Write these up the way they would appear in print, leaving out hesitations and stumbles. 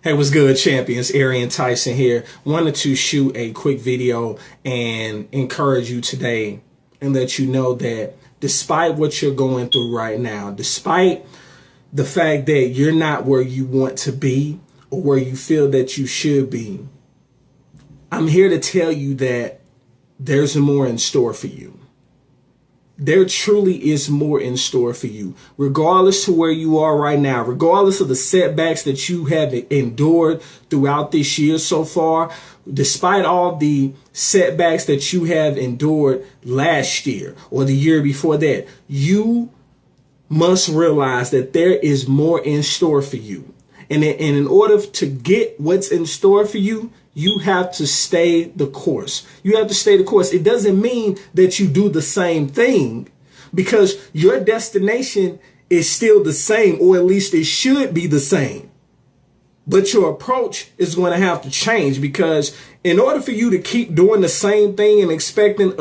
Hey, what's good, champions? Arian, Tyson here. Wanted to shoot a quick video and encourage you today and let you know that despite what you're going through right now, despite the fact that you're not where you want to be or where you feel that you should be, I'm here to tell you that there's more in store for you. There truly is more in store for you, regardless to where you are right now, regardless of the setbacks that you have endured throughout this year so far, despite all the setbacks that you have endured last year or the year before that. You must realize that there is more in store for you. And in order to get what's in store for you, you have to stay the course. You have to stay the course. It doesn't mean that you do the same thing, because your destination is still the same, or at least it should be the same. But your approach is going to have to change, because in order for you to keep doing the same thing and expecting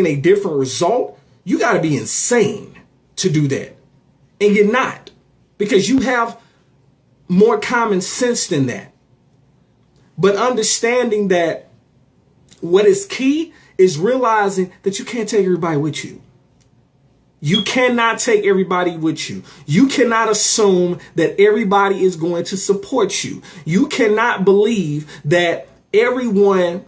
a different result, you got to be insane to do that. And you're not, because you have more common sense than that. But understanding that what is key is realizing that you can't take everybody with you. You cannot take everybody with you. You cannot assume that everybody is going to support you. You cannot believe that everyone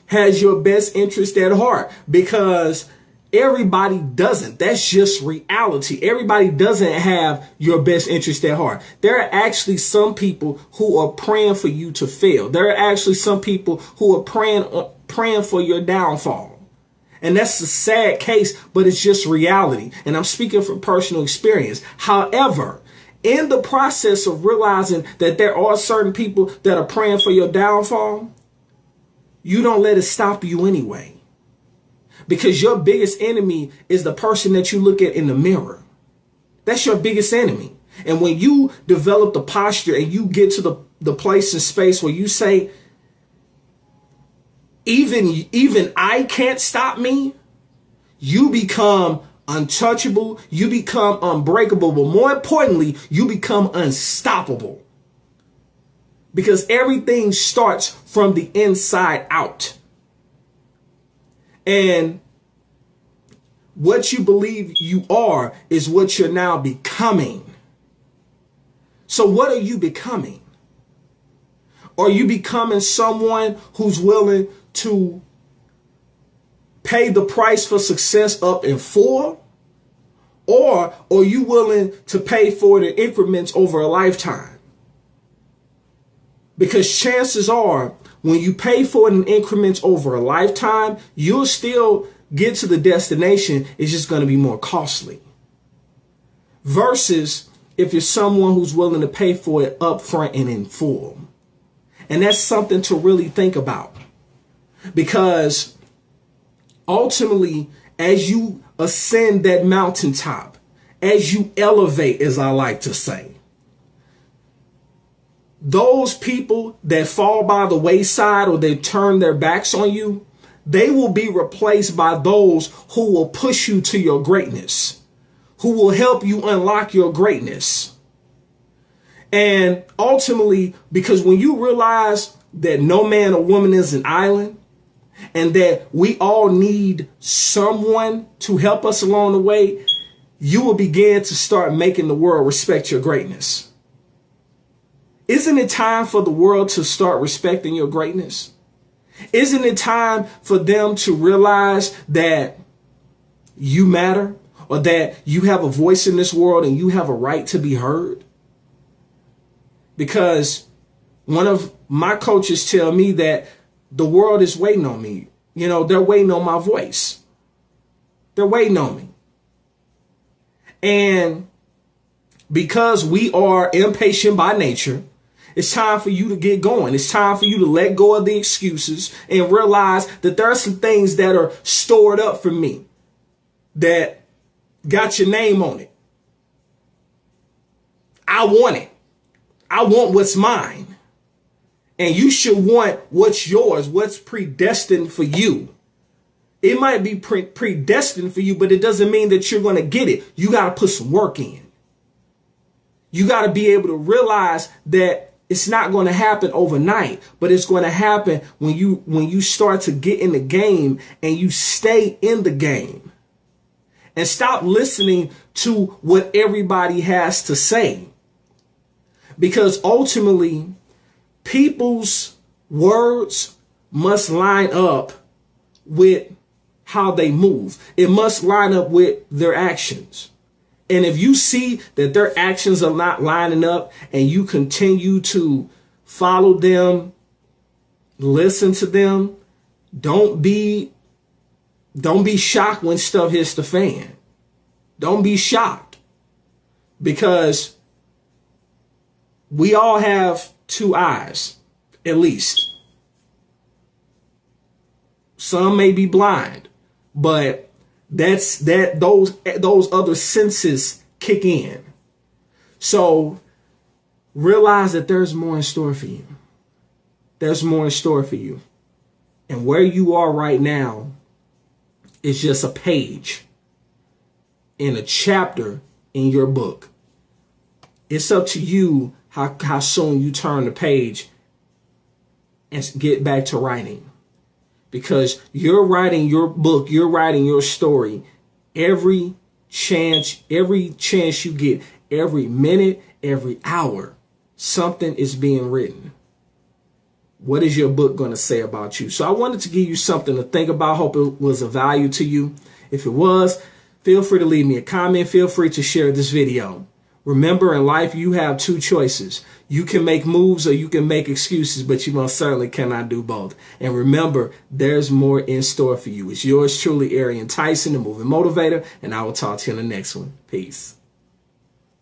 has your best interest at heart, because everybody doesn't. That's just reality. Everybody doesn't have your best interest at heart. There are actually some people who are praying for you to fail. There are actually some people who are praying for your downfall. And that's a sad case, but it's just reality. And I'm speaking from personal experience. However, in the process of realizing that there are certain people that are praying for your downfall, you don't let it stop you anyway. Because your biggest enemy is the person that you look at in the mirror. That's your biggest enemy. And when you develop the posture and you get to the place and space where you say, even I can't stop me, you become untouchable, you become unbreakable, but more importantly, you become unstoppable. Because everything starts from the inside out. And what you believe you are is what you're now becoming. So what are you becoming? Are you becoming someone who's willing to pay the price for success up in full? Or are you willing to pay for it in increments over a lifetime? Because chances are, when you pay for it in increments over a lifetime, you'll still get to the destination. It's just going to be more costly. Versus if you're someone who's willing to pay for it up front and in full. And that's something to really think about. Because ultimately, as you ascend that mountaintop, as you elevate, as I like to say, those people that fall by the wayside or they turn their backs on you, they will be replaced by those who will push you to your greatness, who will help you unlock your greatness. And ultimately, because when you realize that no man or woman is an island, and that we all need someone to help us along the way, you will begin to start making the world respect your greatness. Isn't it time for the world to start respecting your greatness? Isn't it time for them to realize that you matter, or that you have a voice in this world and you have a right to be heard? Because one of my coaches tell me that the world is waiting on me. You know, they're waiting on my voice. They're waiting on me. And because we are impatient by nature, it's time for you to get going. It's time for you to let go of the excuses and realize that there are some things that are stored up for me that got your name on it. I want it. I want what's mine. And you should want what's yours, what's predestined for you. It might be predestined for you, but it doesn't mean that you're going to get it. You got to put some work in. You got to be able to realize that it's not going to happen overnight, but it's going to happen when you start to get in the game and you stay in the game. And stop listening to what everybody has to say. Because ultimately, people's words must line up with how they move. It must line up with their actions. And if you see that their actions are not lining up and you continue to follow them, listen to them, don't be shocked when stuff hits the fan. Don't be shocked, because we all have two eyes, at least. Some may be blind, but those other senses kick in. So realize that there's more in store for you. There's more in store for you. And where you are right now is just a page in a chapter in your book. It's up to you how soon you turn the page and get back to writing. Because you're writing your book, you're writing your story every chance you get, every minute, every hour, something is being written. What is your book going to say about you? So I wanted to give you something to think about. Hope it was of value to you. If it was, feel free to leave me a comment. Feel free to share this video. Remember, in life, you have two choices. You can make moves or you can make excuses, but you most certainly cannot do both. And remember, there's more in store for you. It's yours truly, Arian Tyson, the Moving Motivator, and I will talk to you in the next one. Peace.